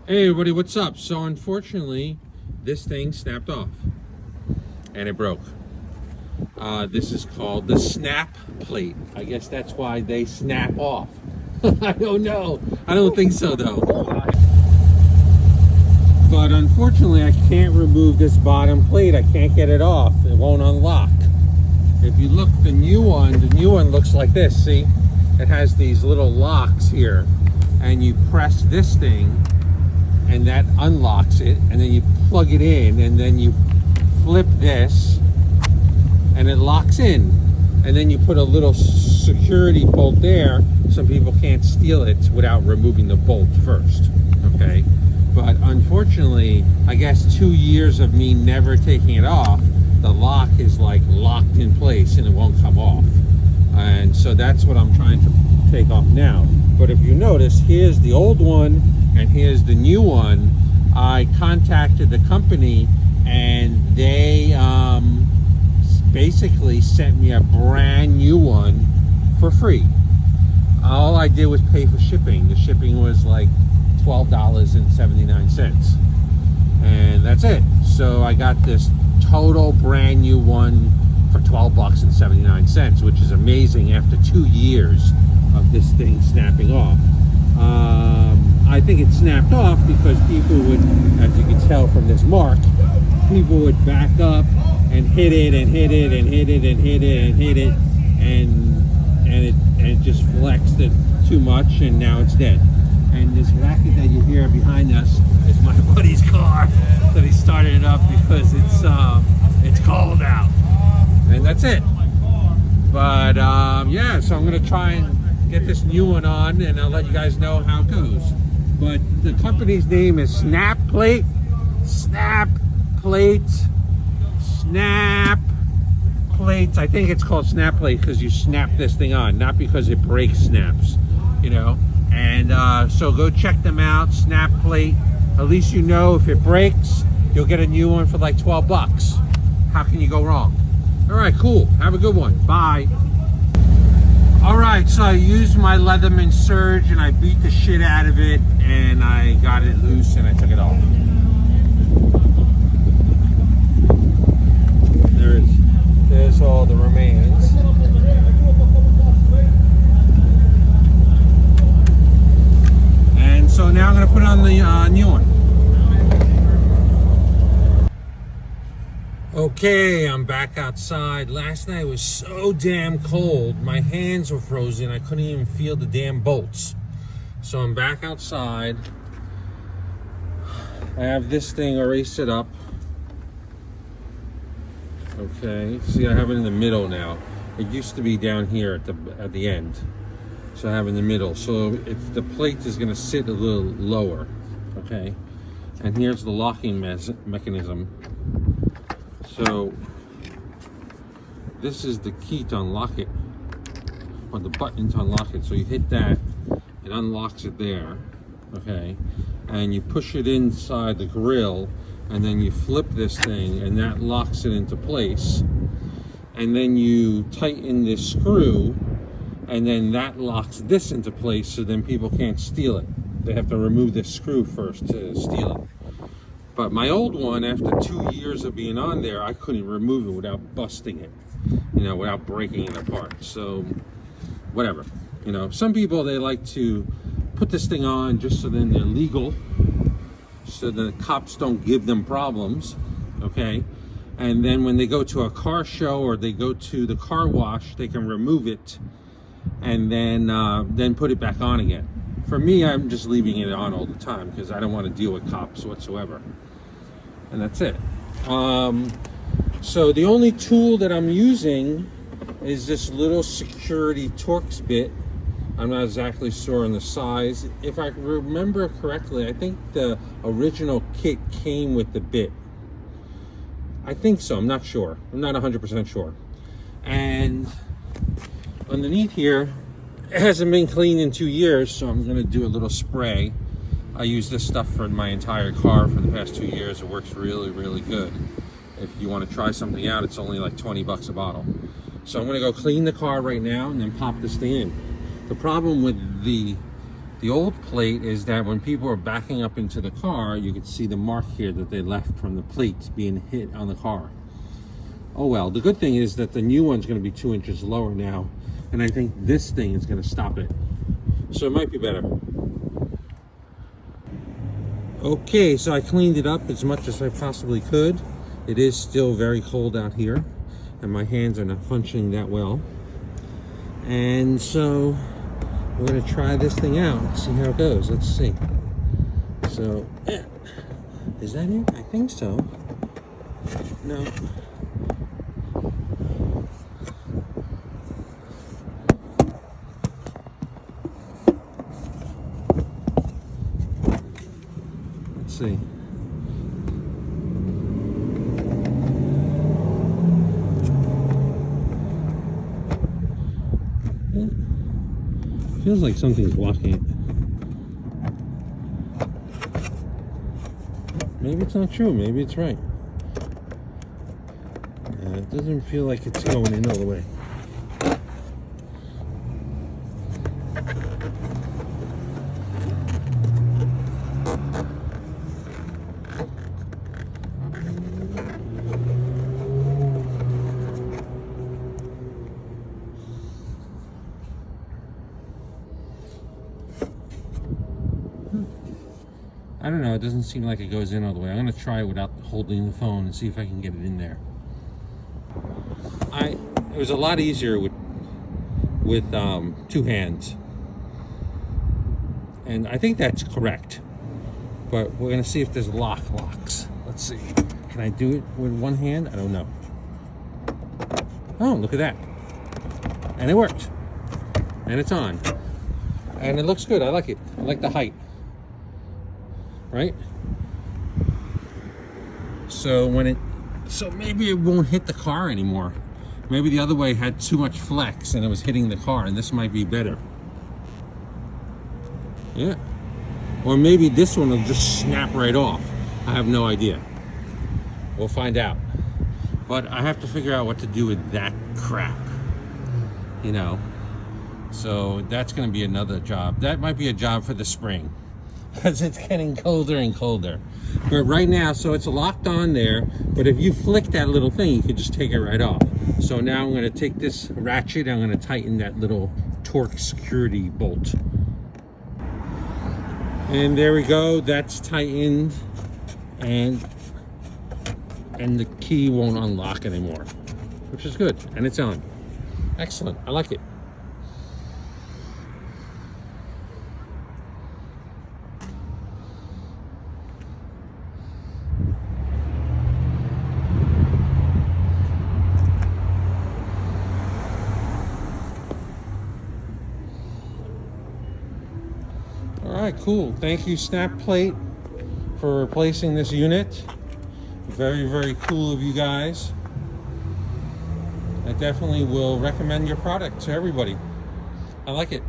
Hey everybody, what's up? So unfortunately, this thing snapped off and it broke. This is called the snap plate. I guess that's why they snap off. I don't know. I don't think so though. But unfortunately, I can't remove this bottom plate. I can't get it off. It won't unlock. If you look, the new one looks like this. See? It has these little locks here. And you press this thing and that unlocks it, and then you plug it in, and then you flip this and it locks in, and then you put a little security bolt there so people can't steal it without removing the bolt first. Okay, but unfortunately, I guess 2 years of me never taking it off, the lock is like locked in place and it won't come off, and so that's what I'm trying to take off now. But if you notice, here's the old one and here's the new one. I contacted the company and they basically sent me a brand new one for free. All I did was pay for shipping. The shipping was like $12.79, and that's it. So I got this total brand new one for $12.79, which is amazing after 2 years of this thing snapping off. I think it snapped off because people would, as you can tell from this mark, people would back up and hit it and hit it and hit it and hit it and hit it, and it just flexed it too much, and now it's dead. And this racket that you hear behind us is my buddy's car that he started it up because it's cold out, and that's it. But yeah, so I'm gonna try and get this new one on, and I'll let you guys know how it goes. But the company's name is Snap Plate. Snap Plates. Snap Plates. I think it's called Snap Plate because you snap this thing on, not because it breaks snaps, you know. And so go check them out. Snap Plate. At least you know if it breaks, you'll get a new one for like 12 bucks. How can you go wrong? All right, cool. Have a good one. Bye. All right, so I used my Leatherman Surge and I beat the shit out of it, and I got it loose and I took it off. There's all the remains. And so now I'm gonna put on the new one. Okay, I'm back outside. Last night was so damn cold. My hands were frozen. I couldn't even feel the damn bolts. So I'm back outside. I have this thing already set up. Okay, see, I have it in the middle now. It used to be down here at the end. So I have it in the middle. So if the plate is gonna sit a little lower. Okay, and here's the locking mechanism. So this is the key to unlock it, or the button to unlock it. So you hit that, it unlocks it there, okay? And you push it inside the grill, and then you flip this thing, and that locks it into place. And then you tighten this screw, and then that locks this into place, so then people can't steal it. They have to remove this screw first to steal it. But my old one, after 2 years of being on there, I couldn't remove it without busting it, you know, without breaking it apart. So, whatever. You know, some people, they like to put this thing on just so then they're legal, so the cops don't give them problems, okay? And then when they go to a car show or they go to the car wash, they can remove it and then put it back on again. For me, I'm just leaving it on all the time because I don't want to deal with cops whatsoever. And that's it. So the only tool that I'm using is this little security Torx bit. I'm not exactly sure on the size. If I remember correctly, I think the original kit came with the bit. I think so, I'm not sure. I'm not 100% sure. And underneath here, it hasn't been cleaned in 2 years, so I'm gonna do a little spray. I use this stuff for my entire car for the past 2 years. It works really, really good. If you want to try something out, it's only like 20 bucks a bottle. So I'm gonna go clean the car right now and then pop this thing in. The problem with the The old plate is that when people are backing up into the car, you could see the mark here that they left from the plates being hit on the car. Oh well, the good thing is that the new one's going to be 2 inches lower now, and I think this thing is going to stop it. So it might be better. Okay, so I cleaned it up as much as I possibly could. It is still very cold out here, and my hands are not functioning that well. And so we're going to try this thing out and see how it goes. Let's see. So, yeah. Is that it? I think so. No. Let's see. Feels like something's blocking it. Maybe it's not true. Maybe it's right. It doesn't feel like it's going in all the way. I don't know, it doesn't seem like it goes in all the way. I'm going to try it without holding the phone and see if I can get it in there. It was a lot easier with 2 hands. And I think that's correct. But we're going to see if there's locks. Let's see. Can I do it with 1 hand? I don't know. Oh, look at that. And it worked. And it's on. And it looks good. I like it. I like the height. Right? So maybe it won't hit the car anymore. Maybe the other way had too much flex and it was hitting the car, and this might be better. Yeah. Or maybe this one will just snap right off. I have no idea. We'll find out. But I have to figure out what to do with that crap. You know? So that's going to be another job. That might be a job for the spring, because it's getting colder and colder. But right now, so it's locked on there, but if you flick that little thing, you can just take it right off. So now I'm going to take this ratchet, I'm going to tighten that little torque security bolt. And there we go, that's tightened, and the key won't unlock anymore, which is good, and it's on. Excellent, I like it. All right, cool. Thank you, SnapPlate, for replacing this unit. Very, very cool of you guys. I definitely will recommend your product to everybody. I like it.